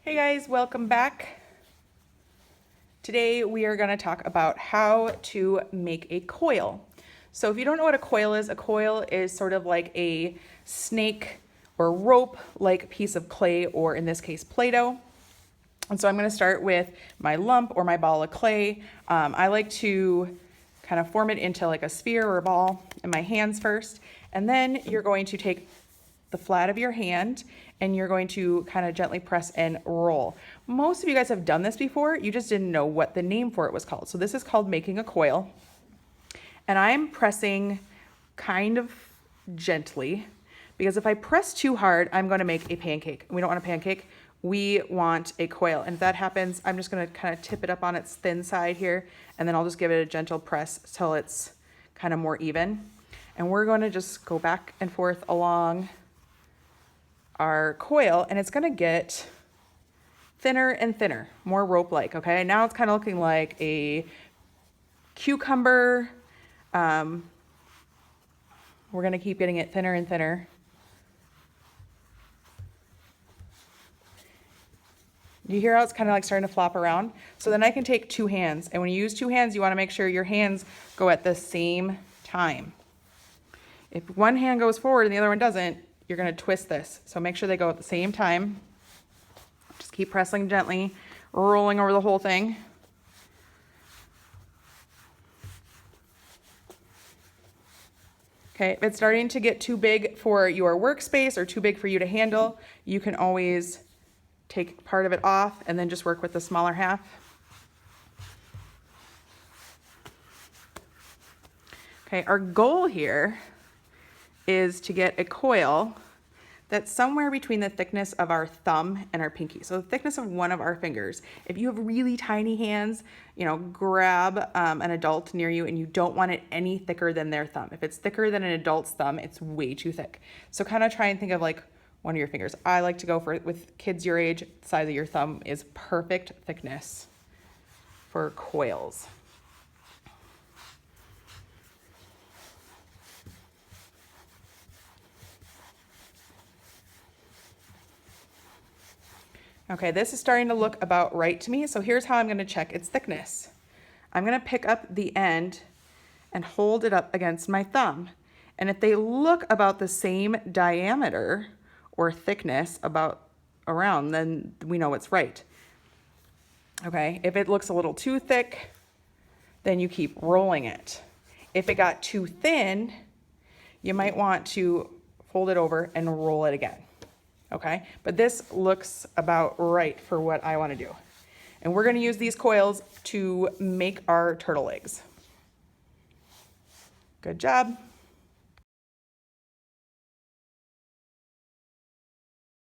Hey guys, welcome back. Today we are going to talk about how to make a coil. So if you don't know what a coil is sort of like a snake or rope-like piece of clay, or in this case Play-Doh. And so I'm going to start with my lump or my ball of clay. I like to kind of form it into like a sphere or a ball in my hands first, and then you're going to take the flat of your hand and you're going to kind of gently press and roll. Most of you guys have done this before, you just didn't know what the name for it was called. So this is called making a coil. And I'm pressing kind of gently, because if I press too hard, I'm going to make a pancake. We don't want a pancake, we want a coil. And if that happens, I'm just going to kind of tip it up on its thin side here, and then I'll just give it a gentle press till it's kind of more even. And we're going to just go back and forth along our coil, and it's going to get thinner and thinner, more rope-like. Okay, now it's kind of looking like a cucumber. We're going to keep getting it thinner and thinner. You hear how it's kind of like starting to flop around? So then I can take two hands, and when you use two hands, you want to make sure your hands go at the same time. If one hand goes forward and the other one doesn't, you're going to twist this. So make sure they go at the same time. Just keep pressing gently, rolling over the whole thing. Okay, if it's starting to get too big for your workspace or too big for you to handle, you can always take part of it off and then just work with the smaller half. Okay, our goal here is to get a coil that's somewhere between the thickness of our thumb and our pinky. So the thickness of one of our fingers. If you have really tiny hands, grab an adult near you, and you don't want it any thicker than their thumb. If it's thicker than an adult's thumb, it's way too thick. So kind of try and think of like one of your fingers. I like to go for, with kids your age, the size of your thumb is perfect thickness for coils. Okay, this is starting to look about right to me. So here's how I'm going to check its thickness. I'm going to pick up the end and hold it up against my thumb. And if they look about the same diameter or thickness around, then we know it's right. Okay, if it looks a little too thick, then you keep rolling it. If it got too thin, you might want to fold it over and roll it again. Okay, but this looks about right for what I want to do. And we're going to use these coils to make our turtle eggs. Good job.